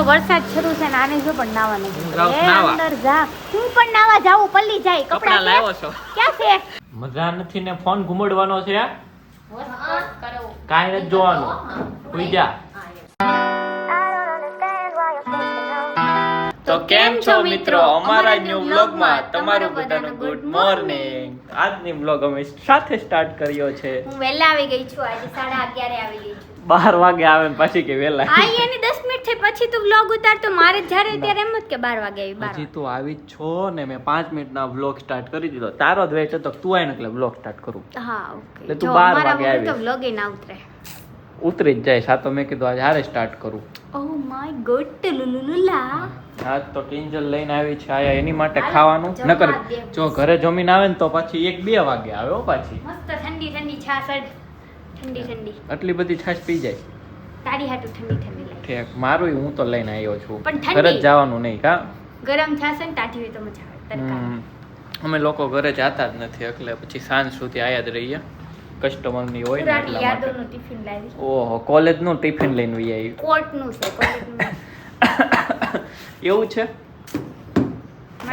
વરસાદ શરૂ છે ને આને જો પણ નાવા નથી અંદર જા હું પણ નાવા જાઉં પલ્લી જાય કપડા લાવ્યો છો ક્યાં છે મજા નથી ને ફોન ઘુમાડવાનો છે કાઈ નથી જોવાનું સુઈ જા તો કેમ છો મિત્રો અમારા ન્યુ વ્લોગ માં તમારું બધાનું ગુડ મોર્નિંગ આજની વ્લોગ અમે સાથે સ્ટાર્ટ કર્યો છે હું વેલા આવી ગઈ છું આજે 11:30 આવી ગઈ છું 12 વાગે આવે ને પછી કે વેલા આઈ એની 10 મિનિટ થઈ પછી તું વ્લોગ ઉતાર તો મારે જ્યારે ત્યારે એમ જ કે 12 વાગે આવી 12 હજી તું આવી જ છો ને મેં 5 મિનિટના વ્લોગ સ્ટાર્ટ કરી દીધો તારો જ વેચ તો તું આવીને એટલે વ્લોગ સ્ટાર્ટ કરું હા ઓકે એટલે તું 12 વાગે આવી તો વ્લોગ ના ઉતરે ઉતરી જ જાય સાતો મેં કીધું આજે હારે સ્ટાર્ટ કરું ઓ માય ગોડ લુલુલા આજ તો કિંજલ લઈને આવી છે આયા એની માટે ખાવાનું નકર જો ઘરે જમીન આવે ને તો પછી 1-2 વાગે આવે હો પાછી મસ્ત ઠંડી ઠંડી છાશ ઠંડી આટલી બધી છાશ પી જાય તારી હાટુ ઠંડી લાગે ઠીક મારું હું તો લઈને આવ્યો છું પણ ઘરે જ જવાનું નહીં કા ગરમ છાશ ને ટાઢી હોય તો મજા આવે તડકા અમે લોકો ઘરે જતા જ નથી એટલે પછી સાંજ સુધી આયા જ રહીએ કસ્ટમર ની હોય ને એટલા માટે યાદોનું ટિફિન લાવી ઓહો કોલેજ નું ટિફિન લઈને આવી કોટ નું છે કોલેજ નું એવું છે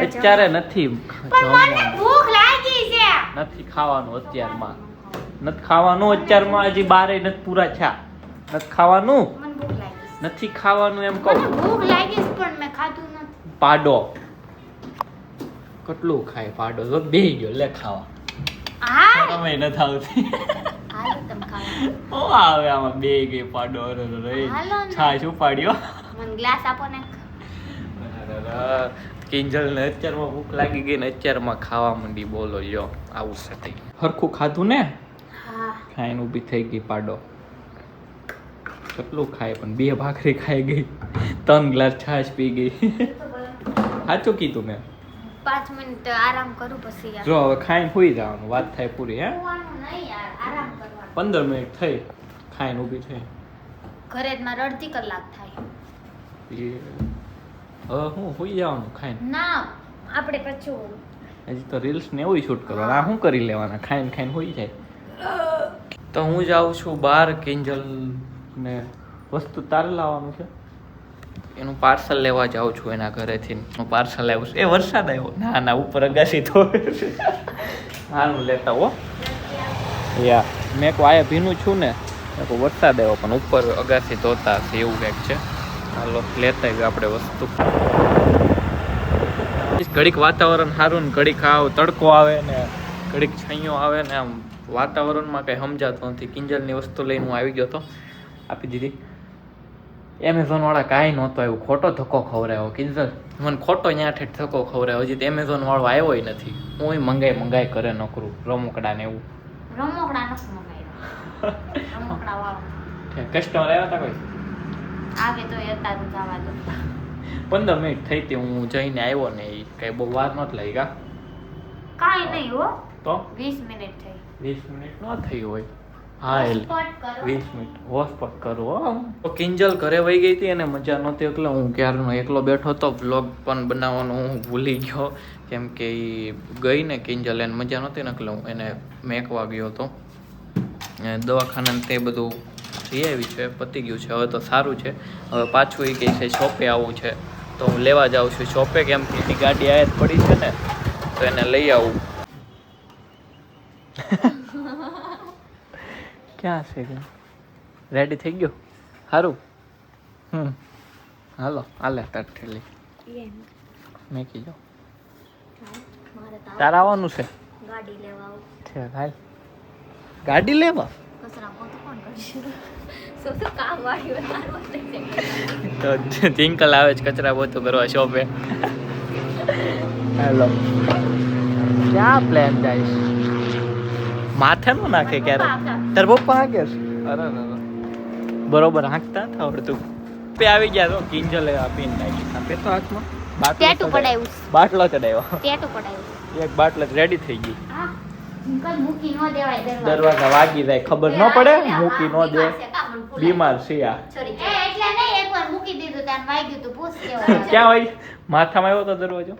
અત્યારે નથી પણ મને ભૂખ લાગી છે નથી ખાવાનું અત્યારમાં નથી ખાવાનું અત્યારમાં હજી 12 નથી પૂરા થયા નથી ખાવાનું મને ભૂખ લાગી છે નથી ખાવાનું એમ કહું મને ભૂખ લાગી છે પણ મેં ખાધું નથી પાડો કેટલું ખાય પાડો તો બેહી ગયો લે ખાવા હા તમે નથી આવતી હાલો તમ ખાવા ઓ આવે આમાં બે ગઈ પાડો અરે હાલો ને. છાશ ઉપાડ્યો મને ગ્લાસ આપો ને કિંજલ ને અત્યારમાં ભૂખ લાગી ગઈ ને અત્યારમાં ખાવા માંડી બોલો યો આવું છે તઈ હરખું ખાધું ને હા ખાઈને ઊભી થઈ ગઈ પાડો કેટલું ખાય પણ 2 ભાખરી ખાઈ ગઈ 3 ગ્લાસ છાશ પી ગઈ સાચું કીધું મેં 5 મિનિટ આરામ કરું પછી યાર જો હવે ખાઈને સુઈ જવાનું વાત થાય પૂરી હે સુવાનું નહીં યાર આરામ કરવાનું 15 મિનિટ થઈ ખાઈને ઊભી થઈ ઘરે જ મારે અડધી કલાક થાય હવે હું સુઈ જવાનું ખાઈને ના આપણે પછી હજી તો રીલ્સ ને એવું શૂટ કરવાના આ શું કરી લેવાના ખાઈને ખાઈને હોઈ જાય તો હું જાઉં છું બહાર કિંજલ ને વસ્તુ તારે લાવવાનું છે એનું પાર્સલ લેવા જાઉં છું એના ઘરેથી હું પાર્સલ લાવ્યું છું એ વરસાદ આવ્યો ના ના ઉપર અગાસી તો હારું લેતા હો યા મેં કહું આયા ભીનું છું ને મેં કહું વરસાદ આવ્યો પણ ઉપર અગાસી ધોતા હશે એવું કંઈક છે હાલો લેતા આવ્યું આપણે વસ્તુ ઘડીક વાતાવરણ સારું ને ઘડીક આવ તડકો આવે ને ઘડીક છાંયો આવે ને આમ વાતાવરણમાં કંઈ સમજાતું નથી કિંજલની વસ્તુ લઈને હું આવી ગયો તો આપી દીધી એમેઝોન વાળા કાંઈ નહોતો આવ્યું ખોટો ધક્કો ખવડાવ્યો કિંજલ મને ખોટો ત્યાં ઠેઠ ધક્કો ખવડાવ્યો હજી તો એમેઝોન વાળો આવ્યો નથી હું મંગાઈ કરે નકરું રમકડા ને એવું રમકડા નથી મંગાવ્યા રમકડા વાળો કસ્ટમર આવ્યા હતા કોઈ આવે તો અત્યારે જવા દો 15 મિનિટ થઈ હતી હું જઈને આવ્યો ને એ કઈ બહુ વાર નહોતી લાગી કા કાઈ નહીં હો તો 20 મિનિટ થઈ 20 મિનિટ ન થઈ હોય હા એટલે સ્પોટ કરો 20 મિનિટ હોસ્પોટ કરું હો તો કિંજલ ઘરે વહી ગઈ હતી અને મજા નહોતી એટલે હું ક્યારનો એકલો બેઠો હતો વ્લોગ પણ બનાવવાનો હું ભૂલી ગયો કેમ કે એ ગઈ ને કિંજલ એને મજા નહોતી ને એટલે હું એને મેકવા ગયો હતો દવાખાના તે બધું જઈ આવી છે પતી ગયું છે હવે તો સારું છે હવે પાછું એ કહે છે શોપે આવવું છે તો હું લેવા જાઉં છું શોપે કેમ કે એની ગાડી આયા જ પડી છે ને તો એને લઈ આવું ક્યાં છે રેડી થઈ ગયો સારું હાલો હાલે તાર ઠેલી મેકી જાઓ તાર આવવાનું છે ગાડી લેવા આવું છે હાલ ગાડી લેવા કચરા પોતું કોણ કરશે શું તો કામ વાળી તો ટિંકલ આવે છે કચરા પોતું કરવા શોપે હાલો ક્યાં પ્લાન જાય માથે નો નાખે ક્યારે તાર પપ્પા હાકે છે અરે બરોબર હાંકતા હતા આવડતું પે આવી ગયા તો કિંજલે આપીને નાખી આપે તો હાથમાં ટેટુ પડાવ્યું બાટલો ચડાવ્યો ટેટુ પડાવ્યું એક બાટલો રેડી થઈ ગઈ હા કઈ મૂકી ન દેવાય દરવાજા વાગી જાય ખબર ન પડે મૂકી ન દે બીમાર છે આ સોરી એટલે નહીં એકવાર મૂકી દીધું તાન વાગ્યું તું પૂછ કેવો ક્યાં હોય માથામાં આવ્યો તો દરવાજો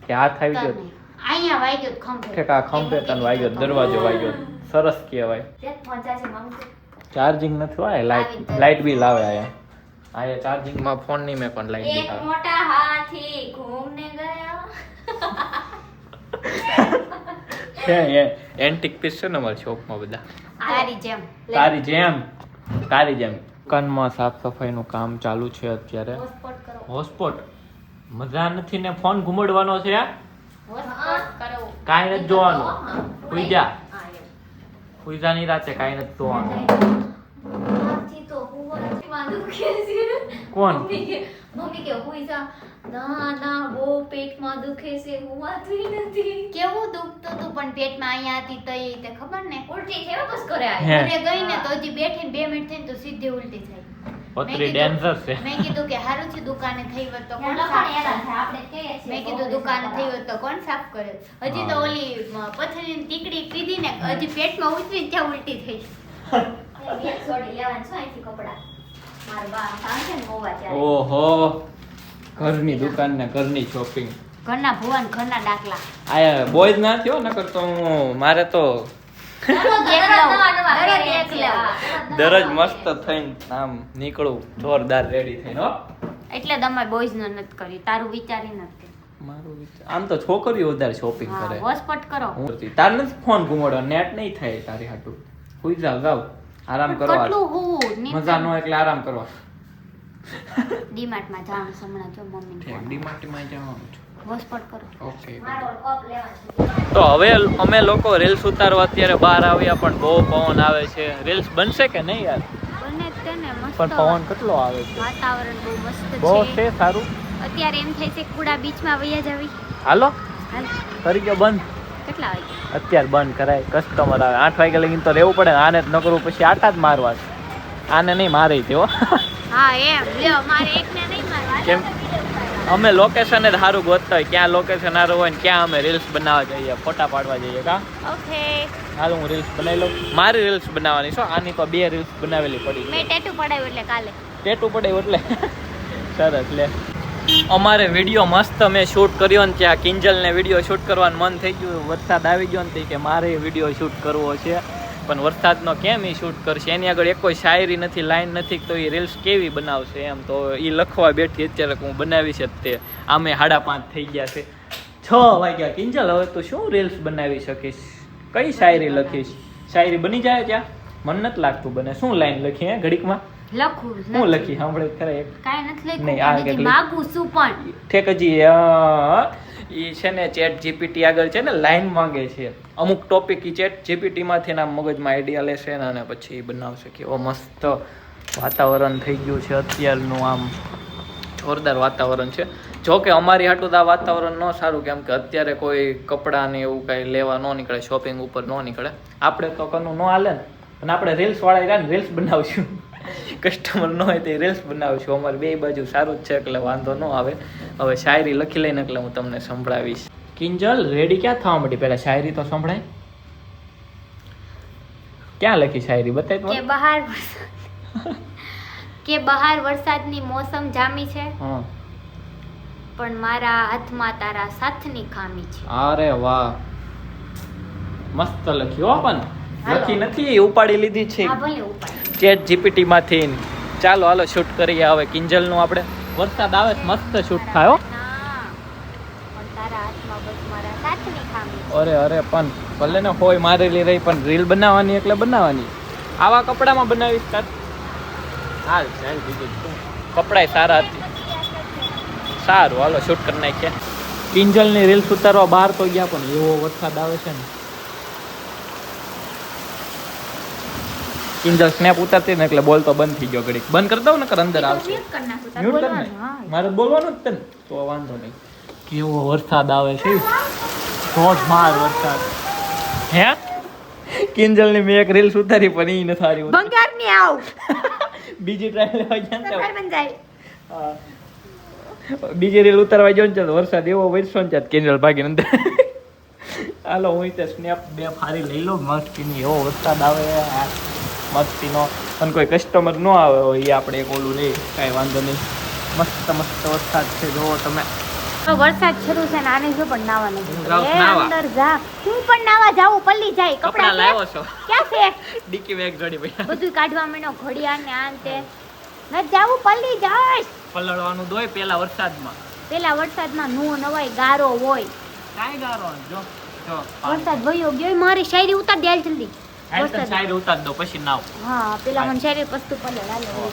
કે હાથ આવી ગયો અહીંયા વાગ્યો ખંભે ઠેકા ખંભે તને વાગ્યો દરવાજો વાગ્યો સરસ કહેવાય તે પહોંચા છે માંગતો ચાર્જિંગ નથી હોય લાઈટ બિલ આવે આયા આ એ ચાર્જિંગમાં ફોન નહીં મેં પણ લાવી એક દીધા. મોટા હાથી ઘૂમને ગયા. છે એન્ટિક પીસ છે ને અમારી શોપમાં બધા. તારી જેમ તારી જેમ દુકાનમાં સાફ સફાઈનું કામ ચાલુ છે અત્યારે. હોસ્પોટ કરો. હોસ્પોટ મજા નથી ને ફોન ઘુમાડવાનો છે આ? હોસ્પોટ કરો. કાંઈ નથી જોવાનું. સુઈ જા. હા, એમ. સુઈ જા ની રાતે કાંઈ નથી જોવાનું. હાથી તો હુવાથી માંદું કે છે. કોણ? મમ્મી કે હુઈ જા. ના બહુ પેટમાં દુખે છે હુવાતું નથી. કેવું દુખતું હતું પણ પેટમાં અહીંયા હતી તો એ તે ખબર ને ઉલટી થઈ વાપસ કરે હે. અને ગઈ ને તો હજી બેઠીને 2 મિનિટ થઈને તો સીધી ઉલટી થઈ. પતરી ડેન્જર છે. મેં કીધું કે હારું છે દુકાને થઈ હોત તો કોણ સાફ કરે? મેં કીધું દુકાને થઈ હોત તો કોણ સાફ કરે? હજી તો ઓલી પથરીની ટીકડી પીધી ને હજી પેટમાં ઉતરીને ત્યાં ઉલટી થઈ. છોડી લેવાનું શું અહીંથી કપડા મારા બા કામ છે ને મોવા ત્યારે ઓહો ઘરની દુકાન ને ઘરની શોપિંગ. ઘરના ભુવન ઘરના ડાકલા આ બોયઝ ના થયો નકર તો મારે તો દરરોજ મસ્ત થઈને આમ નીકળું જોરદાર રેડી થઈને હો. એટલે તમે બોયઝ નો નથી કરી તારું વિચારી નથી. મારું વિચાર આમ તો છોકરીઓ વધારે શોપિંગ હા કરે. હોસ્પોટ કરો. હું કરતી. તાર નથી ફોન ઘુમાડો નેટ નહીં થાય તારી હાટુ. સુઈ જાવ જાવ આરામ કરો. કેટલું હું મજા નો એટલે આરામ કરવા. ડીમાર્ટ માં જવાનું છે હમણાં જો મમ્મી ડીમાર્ટ માં જવાનું છે. હોસ્પોટ કરો. ઓકે. મારો કપ લેવાનું તો હવે અમે લોકો રીલ્સ ઉતારવા અત્યારે બહાર આવ્યા પણ બહુ પવન આવે છે. રીલ્સ બનશે કે નહીં યાર? બને તે ને મસ્ત પણ પવન કેટલો આવે છે. વાતાવરણ બહુ મસ્ત બહુ છે. છે સારું. અત્યારે એમ થાય છે કુડા બીચમાં વયા જાવી. હાલો હાલ કરી ગયો બંધ. કેટલા વાગે? અત્યારે બંધ કરાય. કસ્ટમર આવે 8 વાગે લગીને તો રહેવું પડે ને. આને જ ન કરવું પછી આટા જ મારવા છે. આને નહીં મારે તેઓ. હા એમ લ્યો મારે એકને નહીં મારવા. કેમ? અમે લોકેશન જ સારું ગોતતા હોય ક્યાં લોકેશન સારું હોય ને ક્યાં અમે રીલ્સ બનાવવા જઈએ ફોટા પાડવા જઈએ કા. ઓકે હાલ હું રીલ્સ બનાવી લઉં. મારી રીલ્સ બનાવવાની છો. આની તો 2 રીલ્સ બનાવેલી પડી. મેં ટેટુ પડાવ્યું એટલે કાલે ટેટુ પડે એટલે સરસ લે. અમારે વિડીયો મસ્ત અમે શૂટ કર્યો ને ત્યાં કિંજલને વિડીયો શૂટ કરવાનું મન થઈ ગયું. વરસાદ આવી ગયો ને કે મારે વિડીયો શૂટ કરવો છે પણ વરસાદનો કેમ એ શૂટ કરશે? એની આગળ એક કોઈ શાયરી નથી, લાઈન નથી તો એ રીલ્સ કેવી બનાવશે એમ. તો એ લખવા બેઠી અત્યારે હું બનાવીશ જ તે. આમે 5:30 થઈ ગયા છે. 6 વાગ્યા. કિંજલ હવે તું શું રીલ્સ બનાવી શકીશ? કઈ શાયરી લખીશ? શાયરી બની જાય ત્યાં? મન નથી લાગતું બને. શું લાઈન લખી હે ઘડીકમાં? લખું શું લખી સાંભળે ખરા એક? કાઈ નથી નહીં, આ લખ્યું કેટલી- માગું છું પણ ઠેક હજી ઈ છે ને ચેટ જીપીટી આગળ છે ને લાઈન માંગે છે. અમુક ટોપિક ઈ ચેટ જીપીટી માંથી એના મગજમાં આઈડિયા લેશે ને અને પછી બનાવશે. કેવો મસ્ત વાતાવરણ થઈ ગયું છે અત્યારનું. આમ જોરદાર વાતાવરણ છે. જો કે અમારી હાટું તો આ વાતાવરણ ન સારું કેમ કે અત્યારે કોઈ કપડાં ને એવું કાંઈ લેવા ન નીકળે, શોપિંગ ઉપર ન નીકળે. આપણે તો કનું ન હાલે ને અને આપણે રીલ્સ વાળા રહ્યા ને રીલ્સ બનાવશું. કસ્ટમર ન હોય તો રીલ્સ બનાવશું. અમારે 2 બાજુ સારું જ છે એટલે વાંધો ન આવે. હવે શાયરી લખી લઈને એટલે હું તમને સંભળાવીશ. કિંજલ રેડી ક્યાં થવા માંડી? પહેલા શાયરી તો સંભળાય. ક્યાં લખી શાયરી બતાય તો. કે બહાર વરસાદની મોસમ જામી છે હા પણ મારા હાથમાં તારા સાથની ખામી છે. અરે વાહ મસ્ત લખ્યું હો. પણ લખી નથી ઉપાડી લીધી છે હા ભલે ઉપાડ. ચેટ જીપીટી માંથી. ચાલો હાલો શૂટ કરીએ હવે કિંજલ નું. આપણે વરસાદ આવે મસ્ત શૂટ થાય હો. ના, પણ તારા હાથમાં બસ મારા સાથની ખામી છે. અરે પણ ભલે ને હોય મારેલી રહી પણ રીલ બનાવવાની એટલે બનાવવાની. આવા કપડામાં બનાવીશ તાર. હાલ ચાલ બીજું શું. કપડાય સારા હતી. સારું હાલો શૂટ કરી નાખીએ. કિંજલની રીલ્સ ઉતારવા બહાર તો ગયા પણ એવો વરસાદ આવે છે ને. કિંજલ સ્નેપ ઉતારતી ને એટલે બોલતો બંધ થઈ ગયો. ઘડીક બંધ કરી દઉં ને કર અંદર આવશે. Mute કરી નાખું, તારે મ્યુટ કર બોલવાનું, ને. હા. મારે બોલવાનું જ છે ને તો વાંધો નહીં. કેવો વરસાદ આવે છે ધોધમાર વરસાદ. હે કિંજલની મેં એક રીલ્સ ઉતારી પણ ઈ નથી સારી ઉતારી. બંગારની આવ બીજી ટ્રાય લેવા ગયા ને બંગાર બન જાય. હા. બીજી રીલ ઉતારવા ગયો ને તો વરસાદ એવો વરસો ને ત્યાં કિંજલ ભાગીને અંદર. હાલો હું તે સ્નેપ 2 ફારી લઈ લો મસ્તીની. એવો વરસાદ આવે મસ્તીનો. અને કોઈ કસ્ટમર ન આવે હોય એ આપણે એક ઓલું લઈ કાંઈ વાંધો નહીં. મસ્ત વરસાદ છે જોવો તમે. તો વરસાદ શરૂ છે ને આને જો પણ નાવાનું હું જાઉં નાવા. અંદર જા. હું પણ નાવા જાઉં પલ્લી જાય. કપડા કપડા લાવ્યો છો? ક્યાં છે? ડિક્કી બેગ જોડી ભાઈ. બધું કાઢવા માંડ્યો ઘડિયાળ ને આ ને તે. ન જાવું પલ્લી જાશ. પલળવાનું દોય પેલા વરસાદમાં. પેલા વરસાદમાં નો નવાય ગારો હોય. કાંઈ ગારો જો જો વરસાદ વયો ગયો મારી શાયરી ઉતાર દે જલ્દી. સાઈડ ઉતાર દો પછી નાવ. હા પેલા મને શાયરી પસ્તુ પલળ હાલો.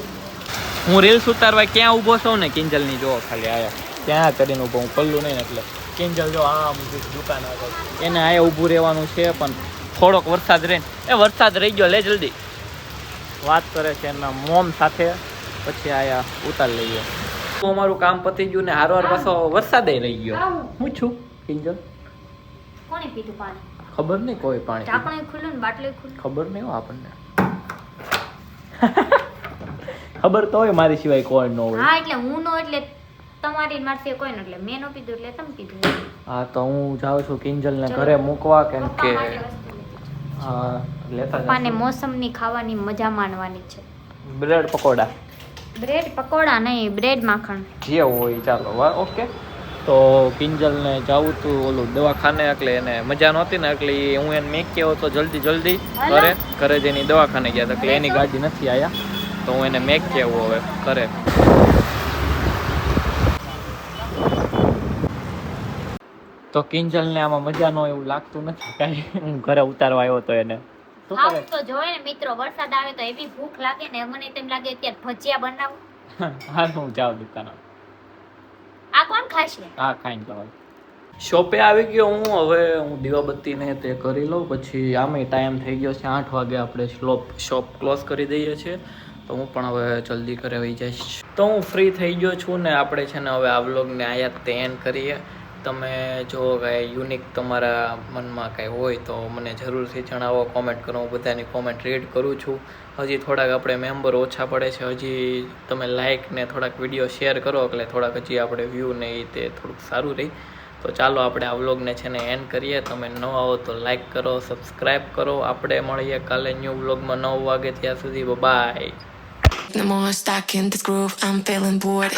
હું રીલ્સ ઉતારવા ક્યાં ઊભો છું ને કિંજલ ની જો ખાલી આયા ત્યાં કરીને ઊભો હું પલ્લું નહીં એટલે કિંજલ જો આમ દુકાન આગળ એને આયા ઊભું રહેવાનું છે પણ થોડોક વરસાદ રહે એ વરસાદ રહી ગયો લે જલ્દી વાત કરે છે એના મોમ સાથે પછી આયા ઉતાર લઈએ તો અમારું કામ પતી ગયું ને હારવાર પાછો વરસાદે રહી ગયો હું છું કિંજલ કોણે પીધું પાણી ખબર નહીં કોઈ પાણી ઢાંકણું ખુલ્લું ને બાટલું ખુલ્લું ખબર નહીં હો આપણને ખબર તો હોય મારી સિવાય કોઈ ન હોય હા એટલે હું નો એટલે તમારી ને મારી કોઈ નો એટલે મેં નો પીધું એટલે તમે પીધું હા તો હું જાઉં છું કિંજલ ને ઘરે મૂકવા કેમ કે હા લેતા પપ્પાને મોસમની ખાવાની મજા માણવાની છે બ્રેડ પકોડા બ્રેડ પકોડા નહીં બ્રેડ માખણ જે હોય ચાલો ઓકે તો કિંજલ ને જાવું તું ઓલું દવાખાને એટલે એને મજા નહોતી ને એટલે હું એને મેં કહ્યો તો જલ્દી ઘરે જઈને દવાખાને ગયા હતા એટલે એની ગાડી નથી આયા તો હું એને મેં કહેવું હવે ઘરે તો કિંજલ ને આમાં મજા ન એવું લાગતું નથી કાંઈ હું ઘરે ઉતારવા આવ્યો તો એને ખાવું તો જોઈએ ને મિત્રો વરસાદ આવે તો એવી ભૂખ લાગે ને મને તેમ લાગે અત્યારે ભજીયા બનાવું હા હું જાઉં દુકાન આ કોણ ખાશે હા ખાઈને જવાય શોપે આવી ગયો હું દીવાબત્તી ને તે કરી લઉં પછી આમે ટાઈમ થઈ ગયો છે 8 વાગે આપણે શોપ ક્લોઝ કરી દઈએ છીએ તો હું પણ હવે જલ્દી ઘરે આવી જઈશ તો હું ફ્રી થઈ ગયો છું ને આપણે છે ને હવે આ વ્લોગને આયા તે એન્ડ કરીએ તમે જો કાંઈ યુનિક તમારા મનમાં કાંઈ હોય તો મને જરૂરથી જણાવો કોમેન્ટ કરો હું બધાની કોમેન્ટ રીડ કરું છું હજી થોડાક આપણે મેમ્બર ઓછા પડે છે હજી તમે લાઇક ને થોડાક વિડીયો શેર કરો એટલે થોડાક હજી આપણે વ્યૂ ને એ તે થોડુંક સારું રહી તો ચાલો આપણે આ વ્લોગને છે ને એન્ડ કરીએ તમે ન આવો તો લાઇક કરો સબસ્ક્રાઈબ કરો આપણે મળીએ કાલે ન્યૂ વ્લોગમાં 9 વાગે ત્યાં સુધી by No more stuck in this groove, I'm feeling bored.